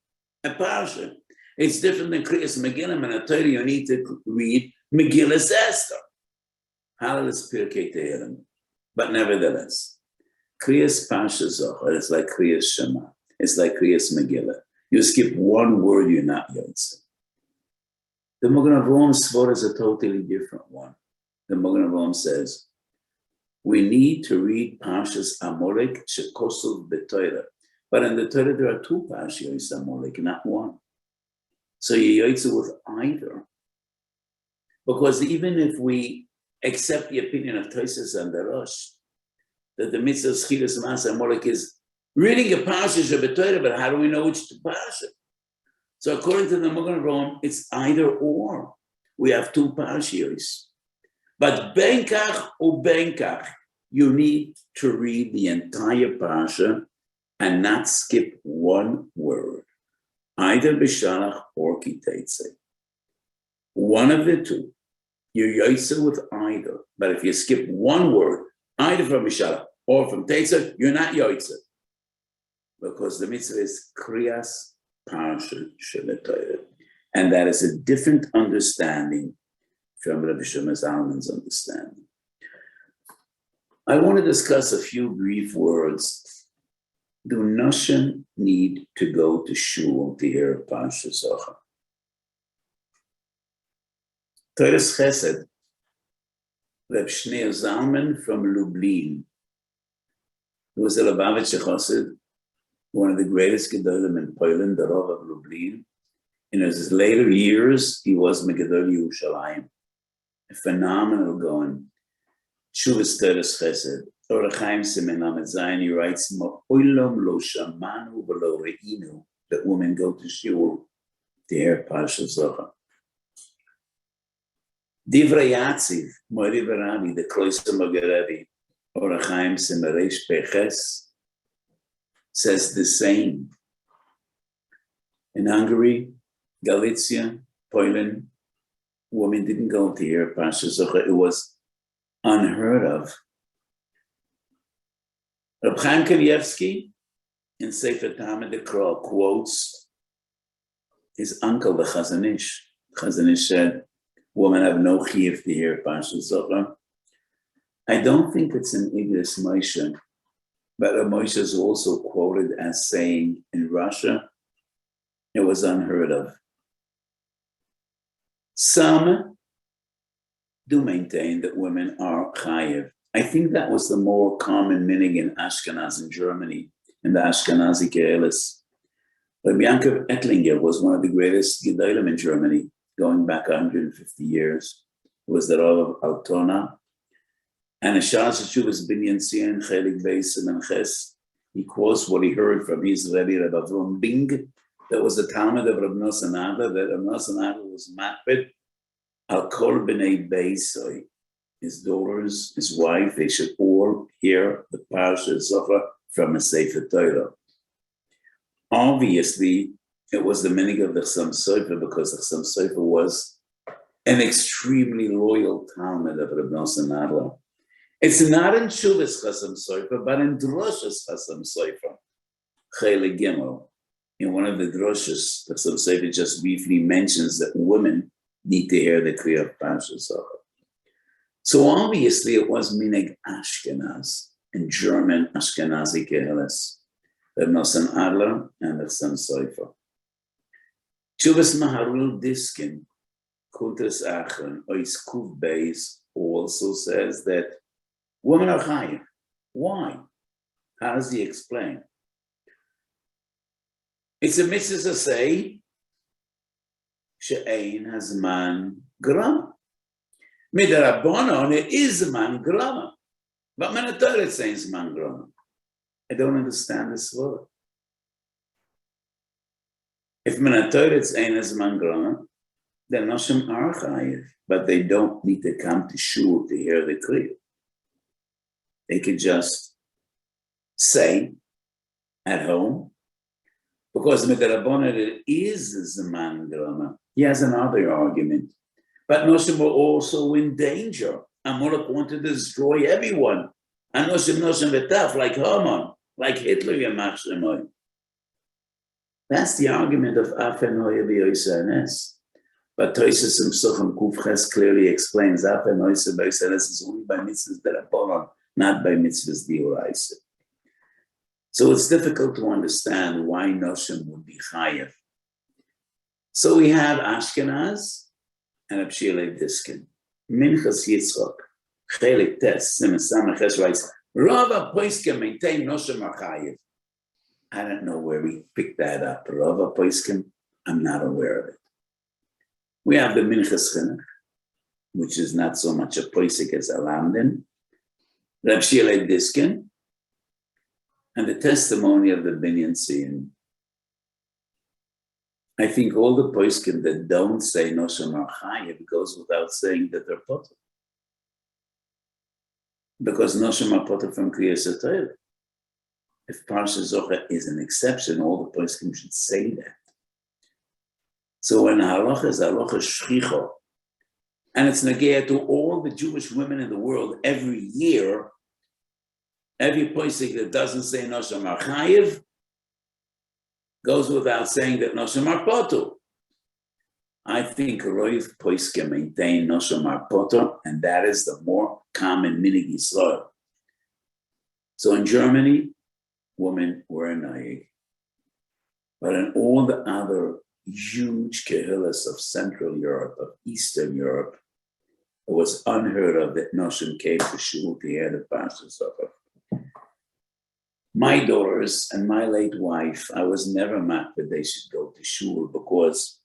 a parsha. It's different than Kriyas Megillah, min HaTorah you need to read Megillah Esther. Hallel is Pirkei Tehillim. But nevertheless, Kriyas Parsha Zohar, it's like Kriyas Shema. It's like Kriyas Megillah. You skip one word, you're not Yotze. The Magen Avraham Svara is a totally different one. The Magen Avraham says, we need to read Parshas Amalek Shekosov B'Torah. But in the Torah, there are two Parshas Amalek, not one. So you Yotze with either. Because even if we accept the opinion of Tosfos and the Rosh, that the mitzvah of Schiras Mas Amalek is reading a Parshas B'Torah, but how do we know which Parsha? So according to the Magen Avraham, it's either or. We have two Parshas. But Benkach or Benkach, you need to read the entire Parsha and not skip one word, either Bishalach or Kiteitzei. One of the two. You're Yotze with either. But if you skip one word, either from Bishalach or from Teitzei, you're not Yotze. Because the mitzvah is Krias Parsha Shel Torah. And that is a different understanding from Rabbi Shimon Zalman's understanding. I want to discuss a few brief words. Do Noshim need to go to shul to hear Parsha Zachor? Toras Chesed, Reb Shneur Zalman from Lublin, who was a Lubavitcher Chassid, one of the greatest Gedolim in Poland, the Rav of Lublin. In his later years, he was Megedol Yerushalayim, a phenomenal going. Shuvas Toras Chesed, Orach Chaim Simen Lamed Zayin, he writes, Ma'olam lo shamanu v'lo re'inu, that women go to shul to hear Parsha Zachor. Divrei Yatziv, Mori V'Rabi, the Kloister Mogherevi, Orach Chaim Simereish Peches, says the same. In Hungary, Galicia, Poland, women didn't go to hear Parsha Zachor. It was unheard of. Reb Chaim Kanievsky in Sefer Talmud Dekra quotes his uncle, the Chazon Ish. Chazon Ish said, women have no chiyuv to hear Parsha Zachor. I don't think it's an Igros Moshe, but Moshe is also quoted as saying in Russia, it was unheard of. Some do maintain that women are chayiv. I think that was the more common minig in Ashkenaz in Germany, in the Ashkenazi Kehelis. Rabbi Yankov Ettlinger was one of the greatest Gedolim in Germany, going back 150 years. He was the Rav of HaTorah. And Ashaz Shuvas Binyan Sian, Chelik Beis and Ches, he quotes what he heard from his Rebbe, Rabbi Avram Bing, that was the Talmud of Rabbi Nosson Adler, that Rabbi Nosson Adler was matbet al kol b'nei beisoi. His daughters, his wife, they should all hear the Parsha Zachor from a Sefer Torah. Obviously, it was the minig of the Chassam Sofer, because the Chassam Sofer was an extremely loyal Talmud of Rabbi Nosson Adler. It's not in Shuvas Chassam Sofer, but in Droshes Chassam Sofer, Chele Gimel. In one of the droshes, the Chassam Sofer just briefly mentions that women need to hear the Kriya of Parsha Zachor. So obviously it was Minig Ashkenaz, in German Ashkenazi Keheles, Reb Nosson Adler and the Chassam Sofer. Chuvas Maharul Diskin, Kuntres Achron, Ois Kuv Beis, also says that women are chayiv. Why? How does he explain? It's a mitzvah to say, she'ein hazman grama. Midarabonon, it is zman grama. But Torah it says zman grama. I don't understand this word. If Torah it's ein zman grama, then Noshim are chayiv, but they don't need to come to shul to hear the Kriya. They could just say at home, because Midrabanan it is Zman Grama. He has another argument. But Noshim were also in danger. Amalek wanted to destroy everyone. And Noshim V'taf, like Haman, like Hitler, Yamach Shemoy. That's the argument of Afenoya B'Yoysanes. But Toysis Psuchim Kufches clearly explains Afenoya B'Yoysanes is only by mitzvahs Derabonon, not by mitzvahs D'Oraisa. So it's difficult to understand why Noshim would be chayev. So we have Ashkenaz and Abshilei Diskin. Minchas Yitzchok, Chelik Tes, Simas Samaches writes, Rava Poiskim maintain Noshim are chayev. I don't know where we picked that up. Rava Poiskim, I'm not aware of it. We have the Minchas Chinuch, which is not so much a Poisik as a Lamdin. Abshilei Diskin, and the testimony of the Binyan Siyim. I think all the poskim that don't say Noshim are chayev goes without saying that they're potter. Because Noshim are potter from Krias HaTorah. If Parsha Zachor is an exception, all the poskim should say that. So when halacha is halacha shchicha, and it's negea to all the Jewish women in the world every year, every posik that doesn't say Noshim are chayev goes without saying that Noshim are potter. I think Roiv Poiske maintain Noshomar Potter, and that is the more common minig Yisrael. So in Germany, women were naig. But in all the other huge kehillas of Central Europe, of Eastern Europe, it was unheard of that Noshim came to shul to hear the Parsha Zachor. My daughters and my late wife, I was never mad that they should go to shul, because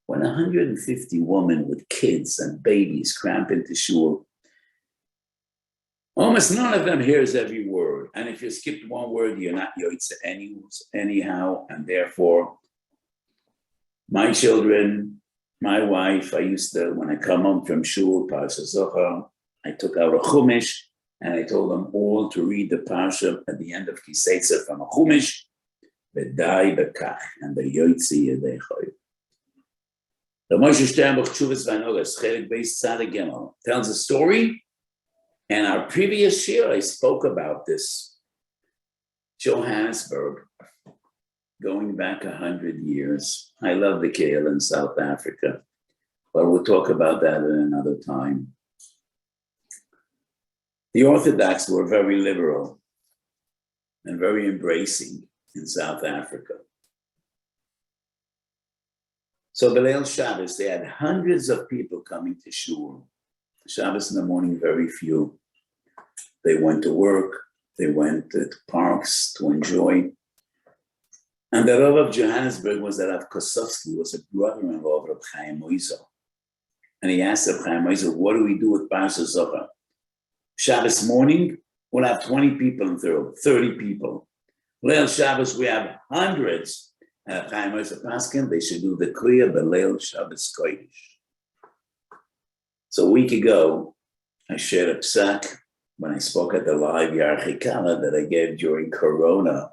when 150 women with kids and babies cramp into shul, almost none of them hears every word. And if you skipped one word, you're not yoitze anyhow. And therefore, my children, my wife, I used to, when I come home from shul, Parsha Zachor, I took out a chumash and I told them all to read the Parsha at the end of Kiseitzer from a chumash, V'dai Bekach, and the yoitze yedei choy. The Moshe Sternbuch Tshuvas Vanogas, Chelik Beis Tzadik Gimel, tells a story. And our previous year, I spoke about this. Johannesburg, going back 100 years. I love the Kale in South Africa, but we'll talk about that at another time. The Orthodox were very liberal and very embracing in South Africa. So B'Leil Shabbos, they had hundreds of people coming to shul. Shabbos in the morning, very few. They went to work, they went to parks to enjoy. And the Rav of Johannesburg was that Rav Kosovsky, was a brother-in-law of Rav Chaim Oizer. And he asked Rav Chaim Oizer, what do we do with Parsha Zachor? Shabbos morning, we'll have 20 people in the 30 people. Leil Shabbos, we have hundreds. And Rav Chaim Oizer Paskin, they should do the Kriya B'Leil Shabbos Kodesh. So a week ago, I shared a psak when I spoke at the live Yarchikala that I gave during Corona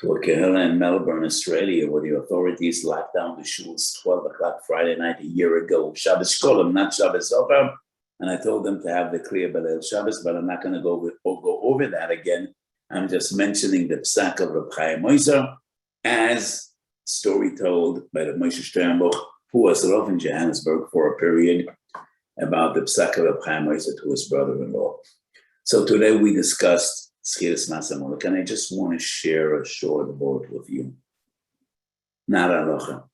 to a kehillah in Melbourne, Australia, where the authorities locked down the shuls 12 o'clock Friday night a year ago. Shabbos Kolam, not Shabbos Zachor. And I told them to have the Kriya B'Leil Shabbos, but I'm not going to go over that again. I'm just mentioning the psak of Reb Chaim Oizer as story told by the Moshe Sternbuch, who was Rav in Johannesburg for a period, about the psak of Reb Chaim Oizer to his brother-in-law. So today we discussed Schiras Masa Molek, and I just want to share a short word with you. Not halacha.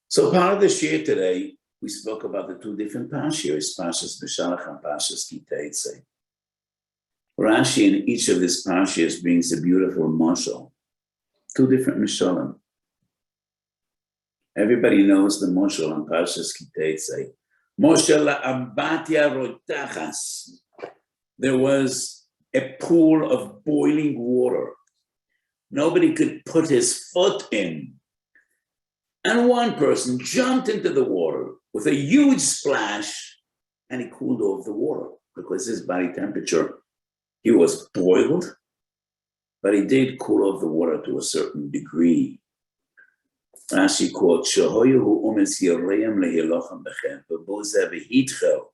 So part of the share today, we spoke about the two different parshas, Parshas B'Shalach and Parshas Kiteitze. Rashi in each of these parshas brings a beautiful mashal, two different mashalim. Everybody knows the mashal on Parshas Kiteitze. Moshe la'ambatya rotachas. There was a pool of boiling water. Nobody could put his foot in. And one person jumped into the water with a huge splash, and he cooled off the water because his body temperature, he was boiled, but he did cool off the water to a certain degree. Rashi quotes, "Shehoyu umes yirayim lehilochem bechem, v'boze v'hitchel,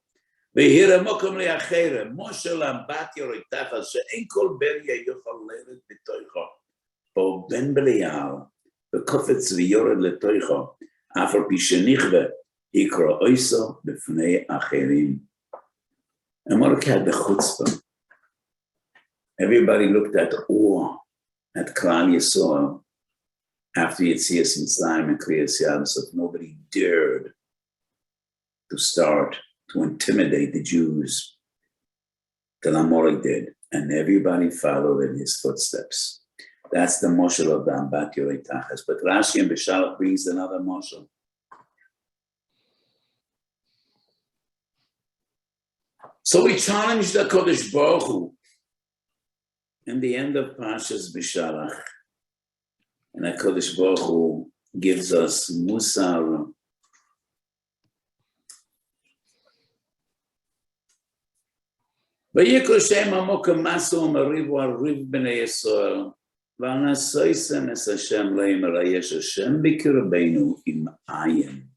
v'hira mokom le'achere, Moshe lambat yoroitachas, she'en kol beria yochal lelet b'toicho, bo ben b'leyal, v'kofetz v'yored letoicho, afar pi shenichve, hikra oiso b'fnei acherim." And Mordechai had the chutzpah. Everybody looked at awe at Klal Yisrael after Yetzias Mitzrayim and Krias Yamsuf. Nobody dared to start to intimidate the Jews till Amalek did, and everybody followed in his footsteps. That's the moshel of the Ambat Yorei Tachas. But Rashi and B'Shalach brings another moshel. So we challenged the Kodesh Baruch Hu in the end of Parshas B'Shalach. And HaKadosh Baruch Hu gives us Musar. Vayikol Shem Amokim Masu Marivu Ariv B'nei Yisrael V'anasoisem Es Hashem Leim Arayesh Hashem B'kirbeinu Im Ayin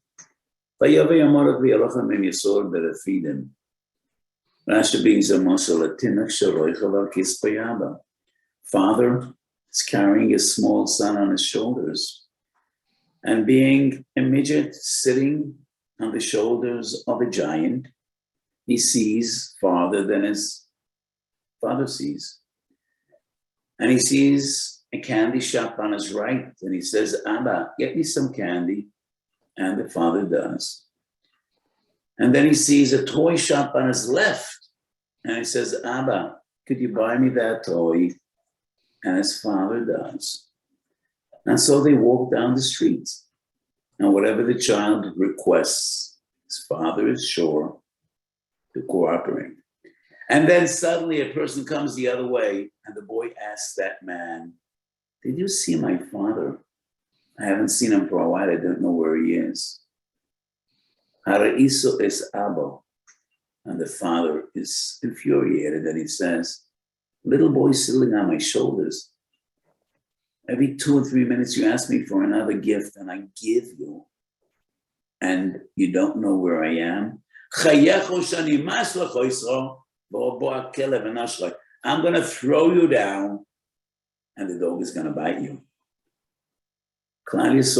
Vayavei Amorat V'yalochem Im Yisrael B'refidim. Rashi brings a muscle at Tinach Sharoich Aval Kispayaba. Father is carrying his small son on his shoulders. And being a midget sitting on the shoulders of a giant, he sees farther than his father sees. And he sees a candy shop on his right, and he says, Abba, get me some candy. And the father does. And then he sees a toy shop on his left, and he says, Abba, could you buy me that toy? And his father does. And so they walk down the street. And whatever the child requests, his father is sure to cooperate. And then suddenly a person comes the other way, and the boy asks that man, did you see my father? I haven't seen him for a while. I don't know where he is. Haraiso es Abba. And the father is infuriated, and he says, little boy sitting on my shoulders. Every 2 or 3 minutes you ask me for another gift, and I give you. And you don't know where I am. I'm going to throw you down, and the dog is going to bite you. Krias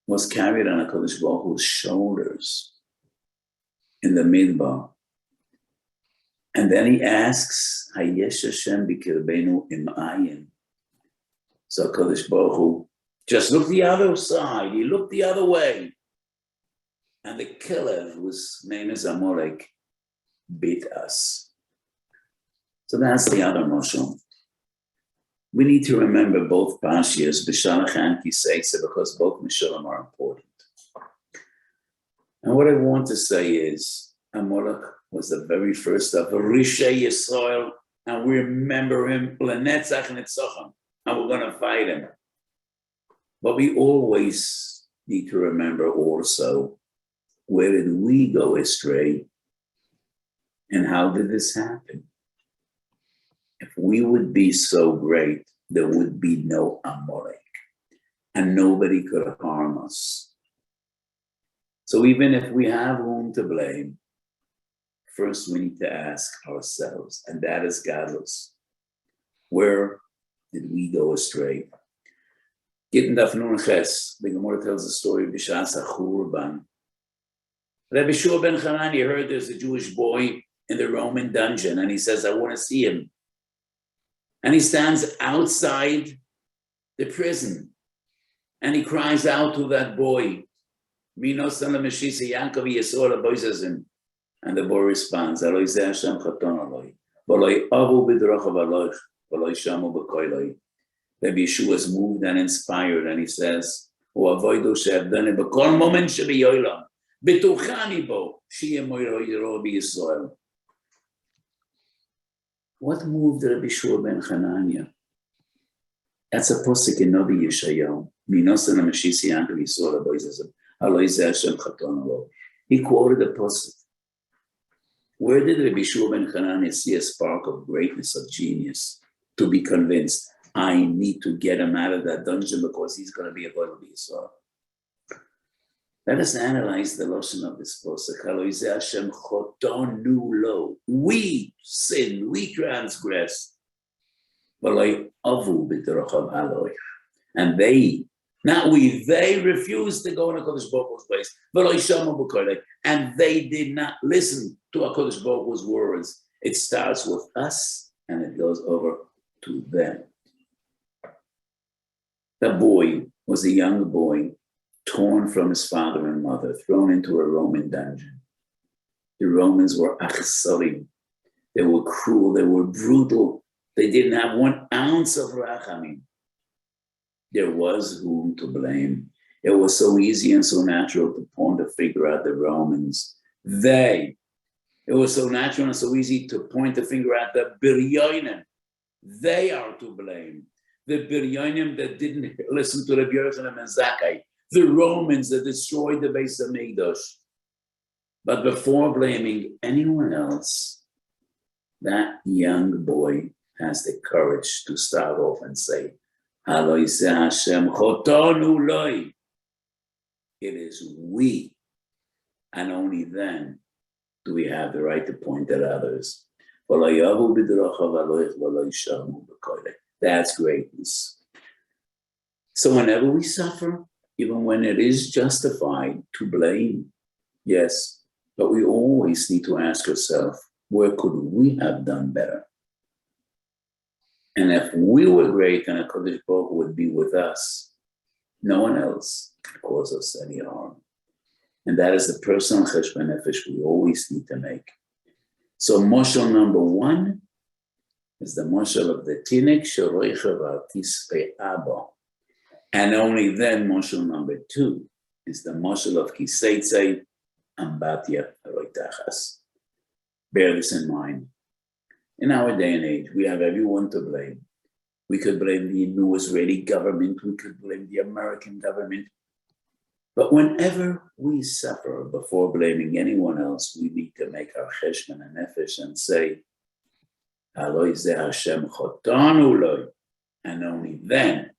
was carried on HaKadosh Baruch Hu's shoulders in the midbar. And then he asks, Hayesh Hashem b'kirbenu im ayin. So HaKadosh Baruch Hu just looked the other side. He looked the other way. And the killer, whose name is Amalek, beat us. So that's the other motion. We need to remember both Pashias, B'Shalach and Kiseitza, because both Mishalim are important. And what I want to say is, Amalek was the very first of Rishei Yisrael, and we remember him, L'netzach Netzachim, and we're going to fight him. But we always need to remember also, where did we go astray? And how did this happen? If we would be so great, there would be no Amalek, and nobody could harm us. So even if we have whom to blame, first we need to ask ourselves, and that is godless. Where did we go astray? Gittin Daf Nun Ches, the Gemara tells the story of B'Shas HaChurban. Rabbi Shua ben Hanani heard there's a Jewish boy in the Roman dungeon, and he says, I want to see him. And he stands outside the prison, and he cries out to that boy, and the boy responds, Rabbi Yeshua is moved and inspired, and he says, what moved Rabbi Yeshua ben Hanania? That's a posik in Navi Yeshayahu. He quoted a posik. Where did Rabbi Yeshua ben Hanania see a spark of greatness, of genius, to be convinced, I need to get him out of that dungeon because he's going to be a Goy Yisrael? Let us analyze the lashon of this posuk. We sin, we transgress. And they, not we, they refused to go in HaKadosh Baruch Hu's place. And they did not listen to HaKadosh Baruch Hu's words. It starts with us and it goes over to them. The boy was a young boy, torn from his father and mother, thrown into a Roman dungeon. The Romans were achsarim. They were cruel, they were brutal. They didn't have 1 ounce of rachamim. There was whom to blame. It was so easy and so natural to point a finger at the Romans. It was so natural and so easy to point a finger at the Biryonim. They are to blame. The Biryonim that didn't listen to the Yochanan and Zakkai. The Romans that destroyed the Beis Hamikdash. But before blaming anyone else, that young boy has the courage to start off and say, it is we, and only then do we have the right to point at others. That's greatness. So whenever we suffer, even when it is justified to blame, yes, but we always need to ask ourselves, where could we have done better? And if we were great and HaKadosh Baruch Hu would be with us, no one else could cause us any harm. And that is the personal cheshbon nefesh we always need to make. So moshel number 1 is the moshel of the tinik sheroicha v'artis pe'abo. And only then moshel number 2 is the moshel of kiseitzei ambatya roitachas. Bear this in mind. In our day and age, we have everyone to blame. We could blame the new Israeli government. We could blame the American government. But whenever we suffer before blaming anyone else, we need to make our cheshbon and nefesh and say, Aloi ze Hashem chotanu loi. And only then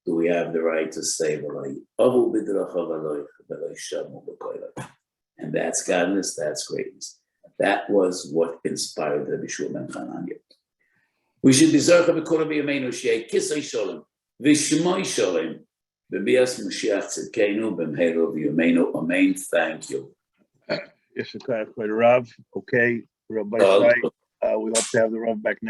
do we have the right to say, and that's godliness, that's greatness. That was what inspired Rabbi Shua ben Chananya. We should be Zarcha B'Kol B'Yameinu Shei Kisei Sholem V'Shmoi Sholem B'Bias Mashiach Tzidkeinu B'Mheiro V'Yameinu. Amen. Thank you. Yes, HaRav. Okay, Rabbi Sai, we hope to have the Rav back next.